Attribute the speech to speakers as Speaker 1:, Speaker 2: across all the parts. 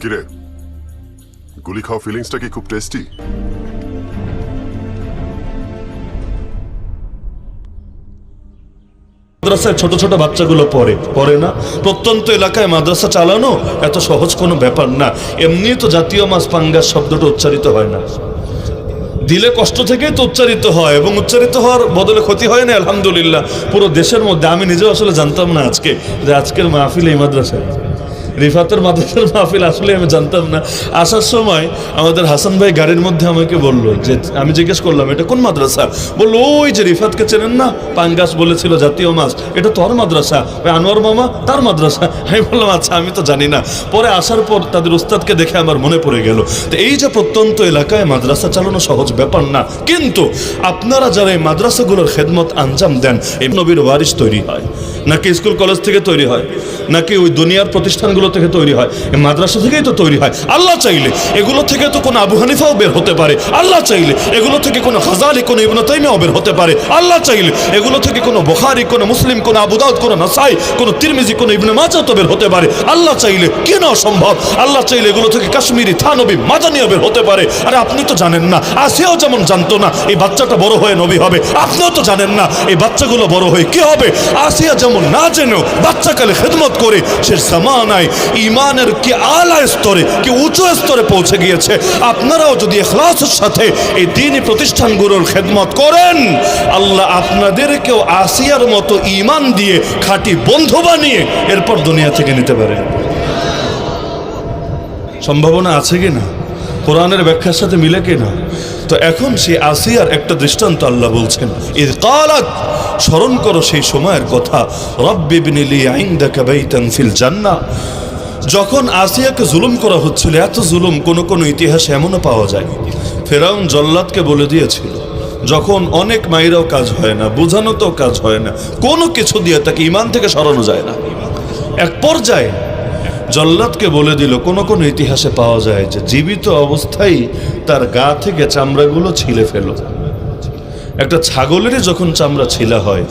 Speaker 1: কিরে, গুলি খাওয়া ফিলিংসটা কি খুব টেস্টি?
Speaker 2: মাদ্রাসায় ছোট ছোট বাচ্চাগুলো পড়ে না। প্রত্যন্ত এলাকায় মাদ্রাসা চালানো এত সহজ কোনো ব্যাপার না। এমনি তো জাতীয় মাছ পাঙ্গাস শব্দটা উচ্চারিত হয় না, দিলে কষ্ট থেকেই তো উচ্চারিত হয়, এবং উচ্চারিত হওয়ার বদলে ক্ষতি হয় না। আলহামদুলিল্লাহ পুরো দেশের মধ্যে, আমি নিজেও আসলে জানতাম না আজকে যে আজকের মাহফিল এই মাদ্রাসায়, রিফাতের মাদ্রাসার মাহফিল, আসলে আমি জানতাম না। আসার সময় আমাদের হাসান ভাই গাড়ির মধ্যে আমাকে বললো যে, আমি জিজ্ঞেস করলাম এটা কোন মাদ্রাসা, বললো ওই যে রিফাতকে চেনেন না, পাঙ্গাস বলেছিল জাতীয় মাছ, এটা তোর মাদ্রাসা, ওই আনোয়ার মামা তার মাদ্রাসা। আমি বললাম আচ্ছা, আমি তো জানি না। পরে আসার পর তাদের উস্তাদকে দেখে আমার মনে পড়ে গেল। তো এই যে প্রত্যন্ত এলাকায় মাদ্রাসা চালানো সহজ ব্যাপার না, কিন্তু আপনারা যারা এই মাদ্রাসাগুলোর খেদমত আঞ্জাম দেন, এই নবীর ওয়ারিস তৈরি হয় নাকি স্কুল কলেজ থেকে তৈরি হয়, নাকি ওই দুনিয়ার প্রতিষ্ঠানগুলো থেকে তৈরি হয়? এই মাদ্রাসা থেকেই তো তৈরি হয়। আল্লাহ চাইলে এগুলো থেকে তো কোনো আবু হানিফাও বের হতে পারে, আল্লাহ চাইলে এগুলো থেকে কোনো গাযালি, কোনো ইবনে তাইমিয়াও বের হতে পারে, আল্লাহ চাইলে এগুলো থেকে কোনো বুখারী, কোনো মুসলিম, কোনো আবু দাউদ, কোনো নাসাই, কোনো তিরমিজি, কোনো ইবনে মাজাহ তো বের হতে পারে, আল্লাহ চাইলে। কেন অসম্ভব? আল্লাহ চাইলে এগুলো থেকে কাশ্মীরি, থানবী, মাদানিও বের হতে পারে। আরে আপনি তো জানেন না, আসিয়াও যেমন জানতো না এই বাচ্চাটা বড় হয়ে নবী হবে, আপনিও তো জানেন না এই বাচ্চাগুলো বড় হয়ে কি হবে। আসিয়া যেমন না জেনেও বাচ্চাকালে খেদমত করে সে জামানায় ইমানের কি আলা স্তরে, কি উঁচু স্তরে পৌঁছে গিয়েছে। আপনারাও যদি ইখলাসের সাথে এই দ্বীনি প্রতিষ্ঠানগুলোর খেদমত করেন, আল্লাহ আপনাদেরকেও আসিয়ার মতো ইমান দিয়ে খাঁটি বন্ধু বানিয়ে এরপর দুনিয়া থেকে নিতে পারে। সম্ভাবনা আছে কি না? কোরআনের ব্যাখ্যার সাথে মিলে কিনা? তো এখন সেই আসিয়ার একটা দৃষ্টান্ত আল্লাহ বলছেন, ইয ক্বালাত, স্মরণ করো সেই সময়ের কথা, রব্বি ইবনি লি ইনদাকা বাইতান ফিল জান্নাহ। যখন আসিয়াকে জুলুম করা হচ্ছিল, এত জুলুম কোনো কোনো ইতিহাসে এমনও পাওয়া যায়, ফেরাউন জল্লাদকে বলে দিয়েছিল, যখন অনেক মাইরাও কাজ হয় না, বোঝানো তো কাজ হয় না, কোনো কিছু দিয়ে তাকে ইমান থেকে সরানো যায় না। এক পর্যায়ে জল্লাদকে বলে দিল, কোনো কোনো ইতিহাসে পাওয়া যায় যে জীবিত অবস্থায় তার গা থেকে চামড়াগুলো ছিলে ফেলো। একটা ছাগলেরই যখন চামড়া ছিলা হয়,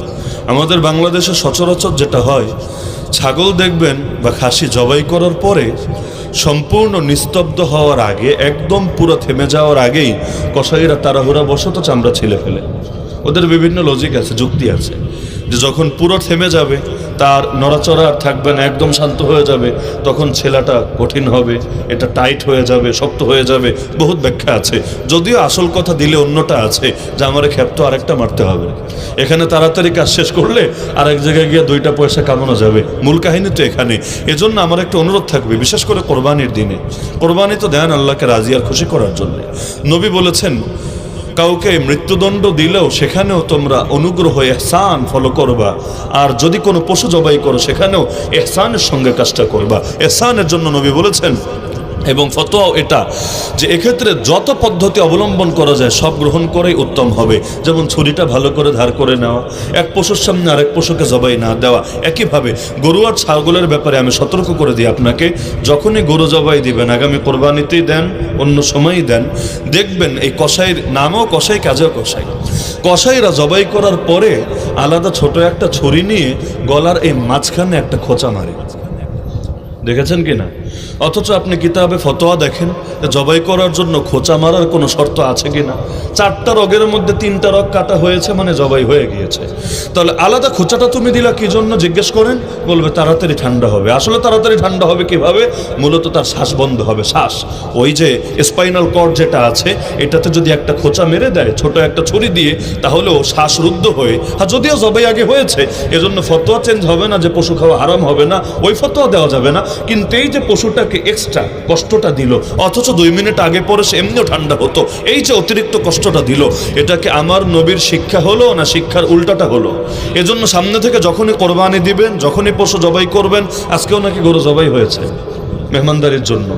Speaker 2: আমাদের বাংলাদেশে সচরাচর যেটা হয়, ছাগল দেখবেন বা খাসি জবাই করার পরে সম্পূর্ণ নিস্তব্ধ হওয়ার আগে, একদম পুরো থেমে যাওয়ার আগেই কসাইরা তাড়াহুড়া বশত চামড়া ছিলে ফেলে। ওদের বিভিন্ন লজিক আছে, যুক্তি আছে, যে যখন পুরো থেমে যাবে, তার নড়াচড়া আর থাকবে না, একদম শান্ত হয়ে যাবে, তখন ছেলাটা কঠিন হবে, এটা টাইট হয়ে যাবে, শক্ত হয়ে যাবে। বহুত ব্যাখ্যা আছে, যদিও আসল কথা দিলে অন্যটা আছে, যে আমার ক্ষেপ তো আরেকটা মারতে হবে, এখানে তাড়াতাড়ি কাজ শেষ করলে আরেক জায়গায় গিয়ে 2টা পয়সা কামানো যাবে। মূল কাহিনী তো এখানে। এজন্য আমার একটা অনুরোধ থাকবে, বিশেষ করে কোরবানির দিনে। কোরবানি তো দেন আল্লাহকে রাজি আর খুশি করার জন্য। নবী বলেছেন, কাউকে মৃত্যুদণ্ড দিলেও সেখানেও তোমরা অনুগ্রহ ইহসান ফলো করবা, আর যদি কোনো পশু জবাই করো সেখানেও ইহসানের সঙ্গে কাজটা করবা। ইহসানের জন্য নবী বলেছেন, এবং ফতোয়াও এটা, যে এক্ষেত্রে যত পদ্ধতি অবলম্বন করা যায় সব গ্রহণ করেই উত্তম হবে। যেমন ছুরিটা ভালো করে ধার করে নেওয়া, এক পশুর সামনে আরেক পশুকে জবাই না দেওয়া। একইভাবে গরু আর ছাগলের ব্যাপারে আমি সতর্ক করে দিই আপনাকে, যখনই গরু জবাই দিবেন, আগামী কোরবানিতেই দেন, অন্য সময়ই দেন, দেখবেন এই কসাইয়ের নামও কসাই, কাজেও কসাই, কসাইরা জবাই করার পরে আলাদা ছোট একটা ছুরি নিয়ে গলার এই মাঝখানে একটা খোঁচা মারে। দেখেছেন কি না? অথচ আপনি কিতাবে ফতোয়া দেখেন, জবাই করার জন্য খোঁচা মারার কোনো শর্ত আছে কি না? 4টা রগের মধ্যে 3টা রগ কাটা হয়েছে, মানে জবাই হয়ে গিয়েছে। তাহলে আলাদা খোঁচাটা তুমি দিলা কি জন্য জিজ্ঞেস করেন, বলবে তাড়াতাড়ি ঠান্ডা হবে। আসলে তাড়াতাড়ি ঠান্ডা হবে কিভাবে? মূলত তার শ্বাস বন্ধ হবে। শ্বাস, ওই যে স্পাইনাল কর্ড যেটা আছে, এটাতে যদি একটা খোঁচা মেরে দেয় ছোট একটা ছুরি দিয়ে, তাহলেও শ্বাসরুদ্ধ হয়ে, যদিও জবাই আগে হয়েছে, এজন্য ফতোয়া চেঞ্জ হবে না যে পশু খাওয়া হারাম হবে না, ওই ফতোয়া দেওয়া যাবে না। কিন্তু এই যে পশুটাকে এক্সট্রা কষ্টটা দিল, অথচ 2 মিনিট আগে পরে সে এমনিও ঠান্ডা হতো, এই যে অতিরিক্ত কষ্টটা দিল, এটাকে আমার নবীর শিক্ষা হলো না শিক্ষার উল্টাটা হলো? এজন্য সামনে থেকে যখনই কোরবানি দিবেন, যখনই পশু জবাই করবেন, আজকেও নাকি গরু জবাই হয়েছে মেহমানদারির জন্য,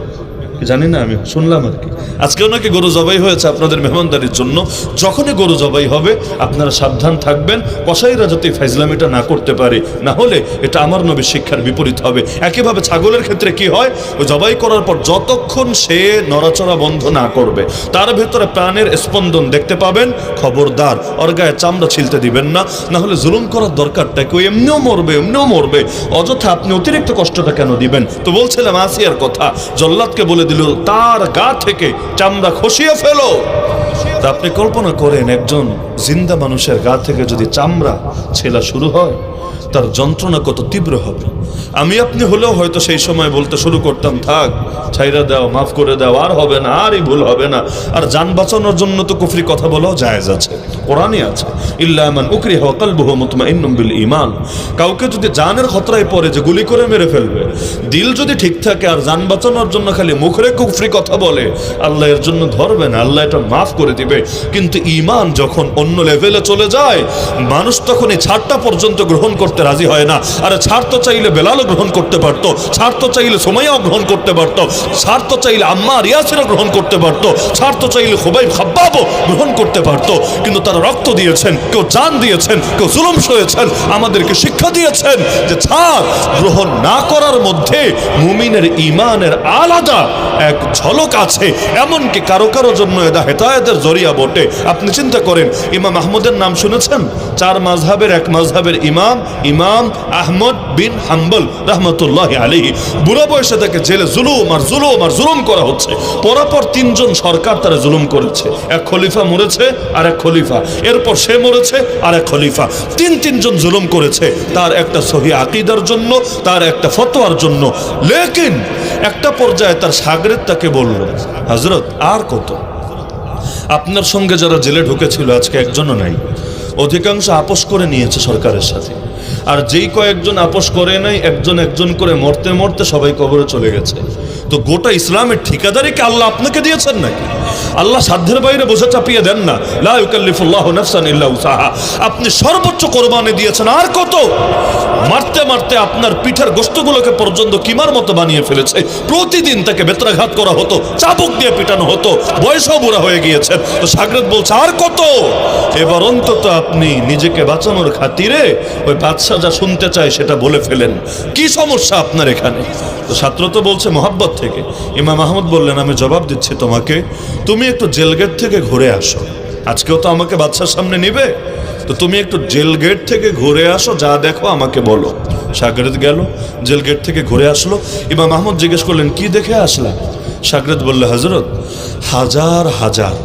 Speaker 2: জানি না, আমি শুনলাম আর কি। আজকেও নাকি গরু জবাই হয়েছে আপনাদের মেহমানদারির জন্য। যখনই গরু জবাই হবে আপনারা সাবধান থাকবেন, কসাইরা যাতে ফাইজলামিটা না করতে পারে, না হলে এটা আমার নবীর শিক্ষার বিপরীত হবে। একইভাবে ছাগলের ক্ষেত্রে কি হয়, ওই জবাই করার পর যতক্ষণ সে নড়াচড়া বন্ধ না করবে, তার ভেতরে প্রাণের স্পন্দন দেখতে পাবেন, খবরদার ওর গায়ে চামড়া ছিলতে দিবেন না, না হলে জুলুম করার দরকারটা কেউ এমনিও মরবে, অযথা আপনি অতিরিক্ত কষ্টটা কেন দিবেন? তো বলছিলাম আসিয়ার কথা, জল্লাদকে বলে দিল তার গা থেকে চামড়া খসিয়ে ফেলো। তা আপনি কল্পনা করেন একজন জিন্দা মানুষের গা থেকে যদি চামড়া ছেলা শুরু হয়, তার যন্ত্রণা কত তীব্র হবে। আমি আপনি হলেও হয়তো সেই সময় বলতে শুরু করতাম, থাক, ছাইরা দাও, মাফ করে দাও, আর হবে না, আরই ভুল হবে না। আর জান বাঁচানোর জন্য তো কুফরি কথা বলাও জায়েজ আছে, কোরআনে আছে, ইল্লা মান উকরিহা ওয়া কলবুহু মুতমাইন্নুন বিল ঈমান। কাউকে যদি জানের খতরায় পড়ে যে গুলি করে মেরে ফেলবে, দিল যদি ঠিক থাকে আর জান বাঁচানোর জন্য খালি মুখরে কুফরি কথা বলে, আল্লাহ এর জন্য ধরবে না, আল্লাহ এটা মাফ করে দিবে। কিন্তু ঈমান যখন অন্য লেভেলে চলে যায়, মানুষ তখন এই ছাড়টা পর্যন্ত গ্রহণ করতে রাজি হয় না। আরে ছাড় তো চাইলে বেলালও গ্রহণ করতে পারতো, ছাড় তো চাইলে সুমাইয়াও গ্রহণ করতে পারতো, ছাড় তো চাইলে আম্মার ইয়াসিরও গ্রহণ করতে পারতো, ছাড় তো চাইলে খুবাইব খাব্বাবও গ্রহণ করতে পারতো। কিন্তু তারা রক্ত দিয়েছেন, কেউ জান দিয়েছেন, কেউ জুলুম সয়েছেন, আমাদেরকে শিক্ষা দিয়েছেন যে ছাড় গ্রহণ না করার মধ্যে মুমিনের ঈমানের আলাদা এক ঝলক আছে। এমনকি কারো কারো জন্য এটা হেদায়েতের জরিয়া বটে। আপনি চিন্তা করেন, ইমাম আহমদের নাম শুনেছেন? 4 মাযহাবের এক মাযহাবের ইমাম, ইমাম আহমদ বিন হাম্বল রাহমাতুল্লাহি আলাইহি। বুড়া বয়সে তাকে জেলে জুলুম করা হচ্ছে। পরপর 3 জন সরকার তারা জুলুম করেছে। এক খলিফা মরেছে, আর এক খলিফা, এরপর সে মরেছে, আর এক খলিফা, 3 জন জুলুম করেছে তার একটা সহিহ আকীদার জন্য, তার একটা ফতোয়ার জন্য। লেকিন একটা পর্যায়ে তার শাগরেদ তাকে বলল, হযরত আর কত? আপনার সঙ্গে যারা জেলে ঢুকেছিল আজকে একজনও নাই, অধিকাংশ আপোষ করে নিয়েছে সরকারের সাথে। আর যেই কয়েকজন আপোষ করে নাই, একজন করে মরতে মরতে সবাই কবরে চলে গেছে। তো গোটা ইসলামের ঠিকাদারি কি আল্লাহ আপনাকে দিয়েছেন নাকি? আল্লাহ সাধ্যের বাইরে বোঝা চাপিয়ে দেন না। লা ইউকাল্লিফুল্লাহু নাফসান ইল্লা উসাহা। আপনি সর্বোচ্চ কোরবানি দিয়েছেন, আর কত? মারতে মারতে আপনার পিঠের গোশতগুলোকে পর্যন্ত কিমার মতো বানিয়ে ফেলেছে। প্রতিদিন তাকে বেত্রাঘাত করা হতো, চাবুক দিয়ে পিটানো হতো, বয়সও বুড়া হয়ে গিয়েছেন। তো শাগরেদ বলছে আর কত? এবার অন্তত আপনি নিজেকে বাঁচানোর খাতিরে ওই বাদশা যা শুনতে চায় সেটা বলে ফেলেন। কি সমস্যা আপনার এখানে? তো ছাত্র তো বলছে মোহাব্বত থেকে। ইমাম আহমদ বললেন, আমি জবাব দিচ্ছি তোমাকে, তুমি একটু জেলগেট থেকে ঘুরে আসো। আজকেও তো আমাকে বাদশার সামনে নিবে, তো তুমি একটু জেল গেট থেকে ঘুরে আসো, যা দেখো আমাকে বলো। শাগরেদ গেল, জেল গেট থেকে ঘুরে আসলো। ইমাম আহমদ জিজ্ঞেস করলেন, কি দেখে আসলা? শাগরেদ বললে, হযরত, হাজার হাজার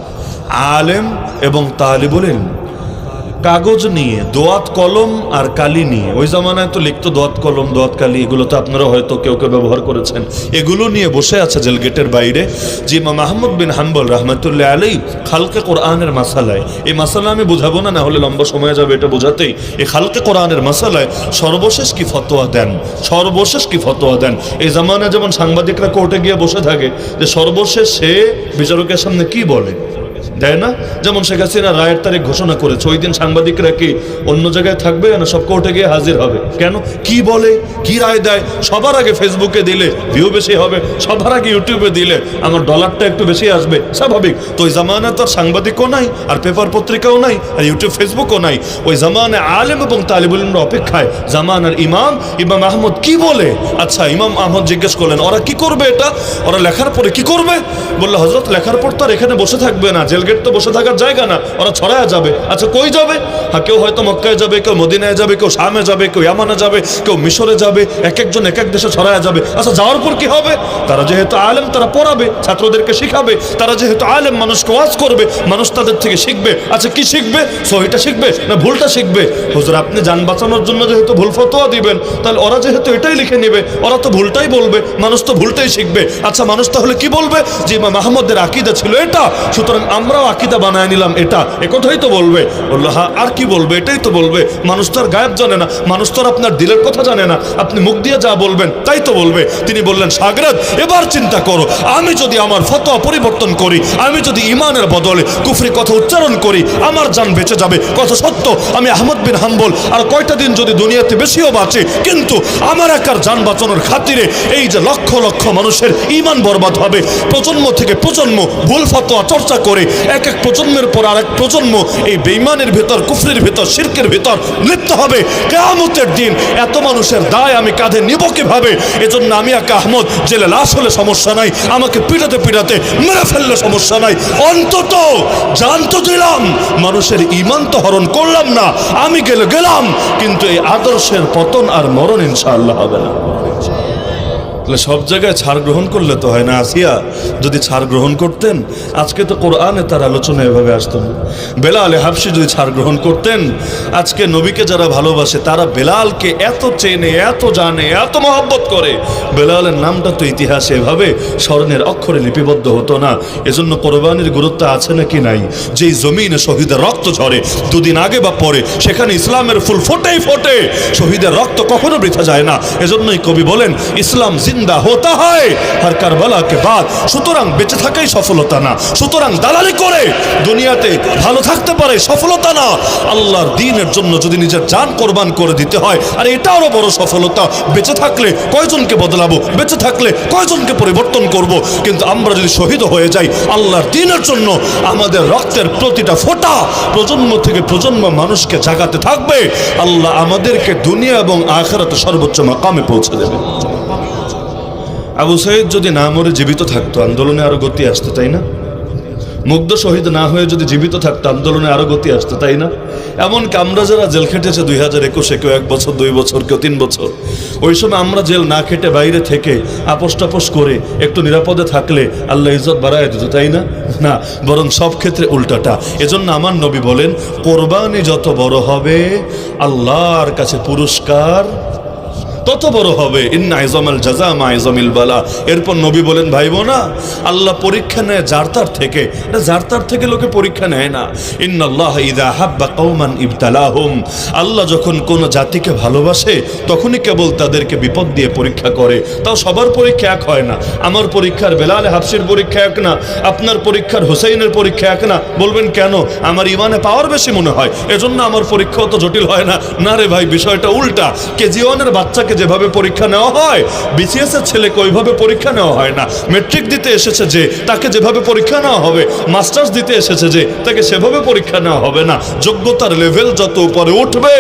Speaker 2: আলেম এবং তালিবুল ইলম কাগজ নিয়ে, দোয়াত কলম আর কালি নিয়ে, ওই জামানায় তো লিখতো দোয়াত কলম, দোয়াত কালি, এগুলো তো আপনারা হয়তো কেউ কেউ ব্যবহার করেছেন, এগুলো নিয়ে বসে আছে জেল গেটের বাইরে। যে ইমাম আহমদ বিন হাম্বল রাহমাতুল্লাহ আলাইহি খালকে কোরআনের মাসালায়, এই মাসালা আমি বুঝাবো না, না হলে লম্বা সময় যাবে এটা বোঝাতেই। এই খালকে কোরআনের মাসালায় সর্বশেষ কি ফতোয়া দেন। এই জামানায় যেমন সাংবাদিকরা কোর্টে গিয়ে বসে থাকে যে সর্বশেষ সে বিচারকের সামনে কি বলে, দেয় না? যেমন শেখ হাসিনা রায়ের তারিখ ঘোষণা করেছে, ওই দিন সাংবাদিকরা কি অন্য জায়গায় থাকবে না সব কোর্টে গিয়ে হাজির হবে? কেন? কি বলে, কি রায় দেয়? সবার আগে ফেসবুকে দিলে ভিউ বেশি হবে, সবার আগে ইউটিউবে দিলে আমার ডলারটা একটু বেশি আসবে, স্বাভাবিক। তো ওই জামানায় তো আর সাংবাদিকও নাই, আর পেপার পত্রিকাও নাই, আর ইউটিউব ফেসবুকও নাই। ওই জামানায় আলেম এবং তালিবুল ইলমের অপেক্ষায় জামানার ইমাম আহমদ কি বলে। আচ্ছা, ইমাম আহমদ জিজ্ঞেস করলেন, ওরা কি করবে এটা? ওরা লেখার পরে কি করবে? বললো, হযরত, লেখার পর তো আর এখানে বসে থাকবে না, জেল গেট তো বসে থাকার জায়গা না, ওরা ছড়ায় যাবে। আচ্ছা, কই যাবে? হ্যাঁ, কেউ হয়তো মক্কায় যাবে, কেউ মদিনায় যাবে, কেউ শামে যাবে, কেউ ইয়ামানে যাবে, কেউ মিশরে যাবে, এক একজন এক এক দেশে ছড়ায় যাবে। আচ্ছা, যাওয়ার পর কি হবে? তারা যেহেতু আলেম, তারা পড়াবে, ছাত্রদেরকে শিখাবে। তারা যেহেতু আলেম, মানুষকে ওয়াজ করবে, মানুষ তাদের থেকে শিখবে। আচ্ছা, কি শিখবে? সহিটা শিখবে না ভুলটা শিখবে? হুজুর, আপনি জান বাঁচানোর জন্য যেহেতু ভুল ফতোয়া দিবেন, তাহলে ওরা যেহেতু এটাই লিখে নেবে, ওরা তো ভুলটাই বলবে, মানুষ তো ভুলটাই শিখবে। আচ্ছা, মানুষ তাহলে কি বলবে? যে ইমাম আহমদের আকীদা ছিল এটা, সুতরাং আমরাও আকিদা বানায় নিলাম, এটা একথাই তো বলবে। বললো হ্যাঁ, আর কি বলবে, এটাই তো বলবে। মানুষ তো আর গায়েব জানে না, মানুষ তো আর আপনার দিলের কথা জানে না, আপনি মুখ দিয়ে যা বলবেন তাই তো বলবে। তিনি বললেন শাগরেদ, এবার চিন্তা করো, আমি যদি আমার ফতোয়া পরিবর্তন করি, আমি যদি ইমানের বদলে কুফরি কথা উচ্চারণ করি, আমার জান বেঁচে যাবে। কথা সত্য, আমি আহমদ বিন হাম্বল আর কয়টা দিন যদি দুনিয়াতে বেশিও বাঁচে, কিন্তু আমার একার জান বাঁচানোর খাতিরে এই যে লক্ষ লক্ষ মানুষের ঈমান বরবাদ হবে, প্রজন্ম থেকে প্রজন্ম ভুল ফতোয়া চর্চা করে এক এক প্রজন্মের পর আরেক প্রজন্ম এই বেঈমানের ভেতর, কুফরির ভেতর, শিরকের ভেতর লিপ্ত হবে। কিয়ামতের দিন এত মানুষের দায় আমি কাঁধে নিব কিভাবে? এজন্য আমি একা আহমদ জেলে লাশ হলে সমস্যা নাই, আমাকে পিটাতে পিটাতে মেরে ফেললে সমস্যা নাই, অন্তত জান তো দিলাম, মানুষের ঈমান তো হরণ করলাম না। আমি গেলাম, কিন্তু এই আদর্শের পতন আর মরণ ইনশাআল্লাহ হবে না। সব জায়গায় ছাড় গ্রহণ করলে তো হয় না। আসিয়া যদি ছাড় গ্রহণ করতেন, আজকে তো কোরআনে তার আলোচনা এভাবে আসতো না। বেলাল হাবশি যদি ছাড় গ্রহণ করতেন, আজকে নবীকে যারা ভালোবাসে তারা বেলালকে এত চেনে, এত জানে, এত মহব্বত করে, বেলালের নামটা তো ইতিহাসে এভাবে স্মরণের অক্ষরে লিপিবদ্ধ হতো না। এজন্য কোরবানির গুরুত্ব আছে নাকি নাই? যেই জমিনে শহীদের রক্ত ঝরে, দুদিন আগে বা পরে সেখানে ইসলামের ফুল ফোটেই ফোটে। শহীদের রক্ত কখনো বৃথা যায় না। এজন্যই কবি বলেন, ইসলাম জিন্দা হতা হয় হর কারবালা কে বাদ। সুতরাং বেঁচে থাকাই সফলতা না, সুতরাং দালালি করে দুনিয়াতে ভালো থাকতে পারে সফলতা না। আল্লাহর দ্বীনের জন্য যদি নিজের জান কোরবান করে দিতে হয়, আর এটা আরো বড় সফলতা। বেঁচে থাকলে কয়জনকে বদলাবো, বেঁচে থাকলে কয়জনকে পরিবর্তন করব, কিন্তু আমরা যদি শহীদ হয়ে যাই আল্লাহর দ্বীনের জন্য, আমাদের রক্তের প্রতিটা ফোঁটা প্রজন্ম থেকে প্রজন্ম মানুষকে জাগাতে থাকবে। আল্লাহ আমাদেরকে দুনিয়া এবং আখিরাতে সর্বোচ্চ মাকামে পৌঁছে দেবে। আবু সাইদ যদি না মরে জীবিত থাকতো, আন্দোলনে আরো গতি আসতো, তাই না? মুগ্ধ শহীদ না হয়ে যদি জীবিত থাকতো, আন্দোলনে আরো গতি আসতো, তাই না? এমনকি আমরা যারা জেল খেটেছে 2021-এ, কেউ 1 বছর, 2 বছর, কেউ 3 বছর, ওই সময় আমরা জেল না খেটে বাইরে থেকে আপোষ টাপোষ করে একটু নিরাপদে থাকলে আল্লাহ ইজ্জত বাড়ায় দিত, তাই না? না, বরং সব ক্ষেত্রে উল্টাটা। এজন্য আমার নবী বলেন, কোরবানি যত বড় হবে আল্লাহর কাছে পুরস্কার তত বড় হবে। ইন্না ইজামাল জাযা মা ইজামিল বালা। এরপর নবী বলেন, ভাই বোনা, আল্লাহ পরীক্ষা নেয় যার তার থেকে, যার তার থেকে লোকে পরীক্ষা নেয় না। ইন্নাল্লাহ ইযা হাব্বা কওমান ইবতালাহুম। আল্লাহ যখন কোন জাতিকে ভালোবাসে তখনই কেবল তাদেরকে বিপদ দিয়ে পরীক্ষা করে। তাও সবার পরীক্ষা এক হয় না। আমার পরীক্ষার বেলাল হাবশির পরীক্ষা এক না, আপনার পরীক্ষার হুসাইনের পরীক্ষা এক না। বলবেন কেন? আমার ইমানে পাওয়ার বেশি মনে হয় এজন্য আমার পরীক্ষা অত জটিল হয় না। না রে ভাই, বিষয়টা উল্টা। কেজি-ওয়ানের বাচ্চাকে যেভাবে পরীক্ষা নেওয়া হয়, বিসিএস এর ছেলেকে ওইভাবে পরীক্ষা নেওয়া হয় না। মেট্রিক দিতে এসেছে যে, তাকে যেভাবে পরীক্ষা নেওয়া হবে, মাস্টার্স দিতে এসেছে যে, তাকে সেভাবে পরীক্ষা নেওয়া হবে না। যোগ্যতার লেভেল যত উপরে উঠবে,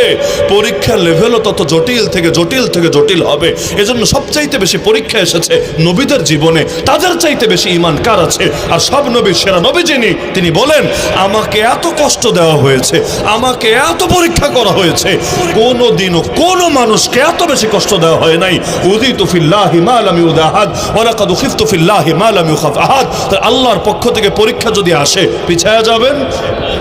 Speaker 2: পরীক্ষার লেভেলও তত জটিল থেকে জটিল থেকে জটিল হবে। এজন্য সবচাইতে বেশি পরীক্ষা এসেছে নবীদের জীবনে। তাদের চাইতে বেশি ঈমান কার আছে? আর সব নবীর সেরা নবী যিনি, তিনি বলেন, আমাকে এত কষ্ট দেওয়া হয়েছে, আমাকে এত পরীক্ষা করা হয়েছে, কোনোদিনও কোনো মানুষকে এত বেশি কষ্ট দেওয়া হয় নাই। উযীতু ফিল্লাহি মা লাম ইউযা আহাদ ওয়া লাকাদ খিফতু ফিল্লাহি মা লাম ইউখাফ আহাদ। তাই আল্লাহর পক্ষ থেকে পরীক্ষা যদি আসে পিছায়া যাবেন?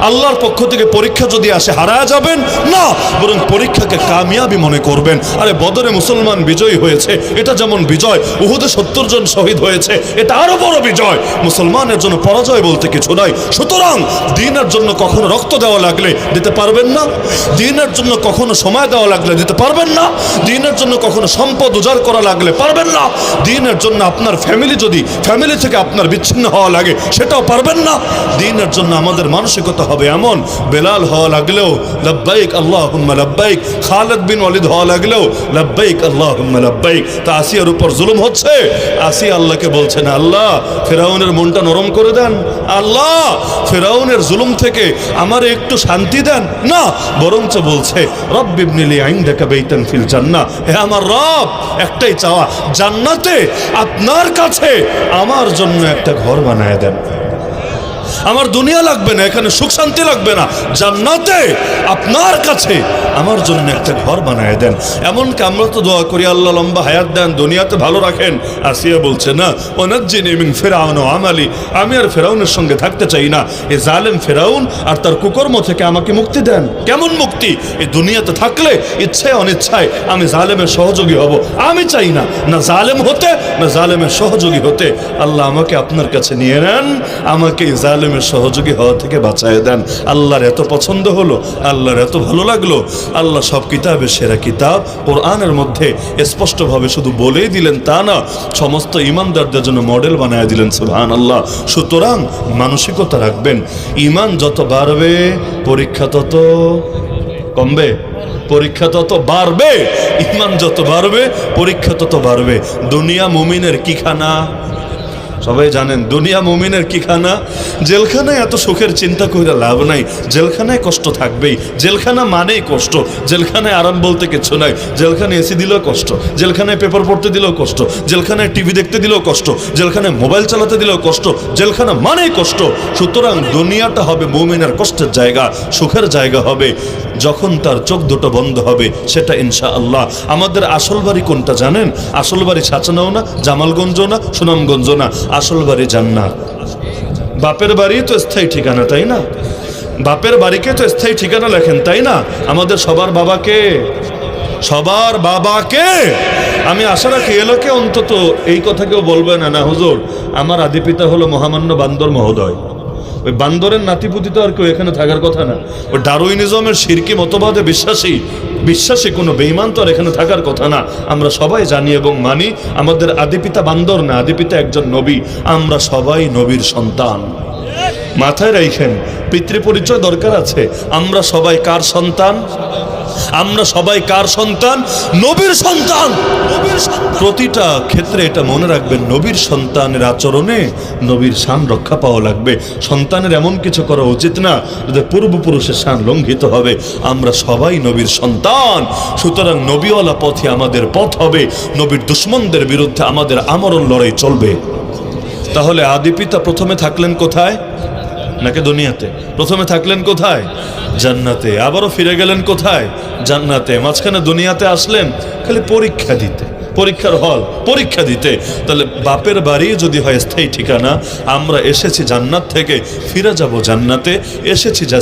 Speaker 2: আল্লাহর পক্ষ থেকে পরীক্ষা যদি আসে হারায়া যাবেন? না, বরং পরীক্ষাকে কামিয়াবি মনে করবেন। আরে বদরে মুসলমান বিজয়ী হয়েছে, এটা যেমন বিজয়। উহুদে 70 জন শহীদ হয়েছে, এটা আরো বড় বিজয়। মুসলমানের জন্য পরাজয় বলতে কিছু নাই। সুতরাং দ্বীনের জন্য কখনো রক্ত দেওয়া লাগলে দিতে পারবেন না, দ্বীনের জন্য কখনো সময় দেওয়া লাগলে দিতে পারবেন না, দ্বীনের জন্য কখনো সম্পদ উজাড় করা লাগলে পারবেন না, দ্বীনের জন্য আপনার ফ্যামিলি থেকে আপনার বিচ্ছিন্ন হওয়া লাগে সেটাও পারবেন না। দ্বীনের জন্য আমাদের মানসিকতা হবে এমন, বেলাল হওয়া লাগলেও লাব্বাইক আল্লাহুম্মা লাব্বাইক, খালিদ বিন ওয়ালিদ হওয়া লাগলেও লাব্বাইক আল্লাহুম্মা লাব্বাইক। তা আসিয়ার উপর জুলুম হচ্ছে, আসিয়া আল্লাহকে বলছেন, আল্লাহ ফিরআউনের মনটা নরম করে দেন, আল্লাহ ফিরআউনের জুলুম থেকে আমারে একটু শান্তি দেন। না, বরঞ্চ বলছে, রব্বি ইবনিলি ইনদাকা বাইতান ফিল জান্নাহ, হে আমার রব, একটাই চাওয়া, জান্নাতে আপনার কাছে আমার জন্য একটা ঘর বানায় দেন। আমার দুনিয়া লাগবে না, এখানে সুখ শান্তি লাগবে না, জান্নাতে আপনার কাছে আমার জন্য একটা ঘর বানায় দেন। এমনকি আমরা তো দোয়া করি, আল্লাহ লম্বা হায়াত দেন, দুনিয়াতে ভালো রাখেন। আসিয়া বলছে, না, ওয়ানাজ্জিনি মিন ফিরআউন ওয়া আমালি, আমি আর ফিরআউনের সঙ্গে থাকতে চাই না। এই জালেম ফিরআউন আর তার কুকর্ম থেকে আমাকে মুক্তি দেন। কেমন মুক্তি? এই দুনিয়াতে থাকলে ইচ্ছায় অনিচ্ছায় আমি জালেমের সহযোগী হব। আমি চাই না, না জালেম হতে, না জালেমের সহযোগী হতে। আল্লাহ আমাকে আপনার কাছে নিয়ে নেন, আমাকে জালেম আলেমের সহযোগী হওয়া থেকে বাঁচায় দেন। আল্লাহর এত পছন্দ হলো, আল্লাহর এত ভালো লাগলো, আল্লাহ সব কিতাবের সেরা কিতাব কোরআনের মধ্যে স্পষ্টভাবে শুধু বলেই দিলেন তা না, সমস্ত ইমানদারদের জন্য মডেল বানায় দিলেন। সুবহানাল্লাহ। সুতরাং মানসিকতা রাখবেন, ইমান যত বাড়বে পরীক্ষা তত কমবে, পরীক্ষা তত বাড়বে। ইমান যত বাড়বে পরীক্ষা তত বাড়বে। দুনিয়া মুমিনের কি খানা? সবাই জানেন দুনিয়া মুমিনের কি খানা? জেলখানায় এত সুখের চিন্তা করে লাভ নাই, জেলখানায় কষ্ট থাকবেই। জেলখানা মানেই কষ্ট, জেলখানায় আরাম বলতে কিছু নাই। জেলখানায় এসি দিলেও কষ্ট, জেলখানায় পেপার পড়তে দিলেও কষ্ট, জেলখানায় টিভি দেখতে দিলেও কষ্ট, জেলখানায় মোবাইল চালাতে দিলেও কষ্ট। জেলখানা মানেই কষ্ট। সুতরাং দুনিয়াটা হবে মুমিনের কষ্টের জায়গা, সুখের জায়গা হবে যখন তার চোখ দুটো বন্ধ হবে, সেটা ইনশাআল্লাহ। আমাদের আসল বাড়ি কোনটা জানেন? আসল বাড়ি সাচানাও না, জামালগঞ্জ না, সুনামগঞ্জ না, আসল বাড়ি জান্নাত। বাপের বাড়ি তো স্থায়ী ঠিকানা, তাই না? বাপের বাড়িকে তো স্থায়ী ঠিকানা লেখেন, তাই না? আমাদের সবার বাবাকে, সবার বাবাকে আমি আশা রাখি এলোকে অন্তত এই কথা কেউ বলবে না, না হুজুর আমার আদি পিতা হলো মহামান্য বান্দর মহোদয়। ওই বান্দরের নাতিপুতি তো আর কেউ এখানে থাকার কথা না। ওই ডারউইনিজমের শিরকি মতবাদে বিশ্বাসী কোনো বেঈমান তো আর এখানে থাকার কথা না। আমরা সবাই জানি এবং মানি আমাদের আদিপিতা বান্দর না, আদিপিতা একজন নবী। আমরা সবাই নবীর সন্তান। মাথায় রাখেন, পিতৃপরিচয় দরকার আছে। আমরা সবাই কার সন্তান? আমরা সবাই কার সন্তান? নবীর সন্তান। প্রতিটা ক্ষেত্রে এটা মনে রাখবেন, নবীর সন্তানের আচরণে নবীর শান রক্ষা পাওয়া লাগবে। সন্তানের এমন কিছু করা উচিত না যে পূর্বপুরুষের শান লঙ্ঘিত হবে। আমরা সবাই নবীর সন্তান। সুতরাং নবীওয়ালা পথে আমাদের পথ হবে, নবীর দুশ্মনদের বিরুদ্ধে আমাদের আমরণ লড়াই চলবে। তাহলে আদি পিতা প্রথমে থাকলেন কোথায়? নাকি দুনিয়াতে? প্রথমে থাকলেন কোথায়? জান্নাতে। আবারও ফিরে গেলেন কোথায়? জান্নাতে। মাঝখানে দুনিয়াতে আসলেন খালি পরীক্ষা দিতে, পরীক্ষার হল, পরীক্ষা দিতে। তাহলে বাপের বাড়ি যদি হয় স্থায়ী ঠিকানা, আমরা এসেছি জান্নাত থেকে, ফিরে যাব জান্নাতে। এসেছি যা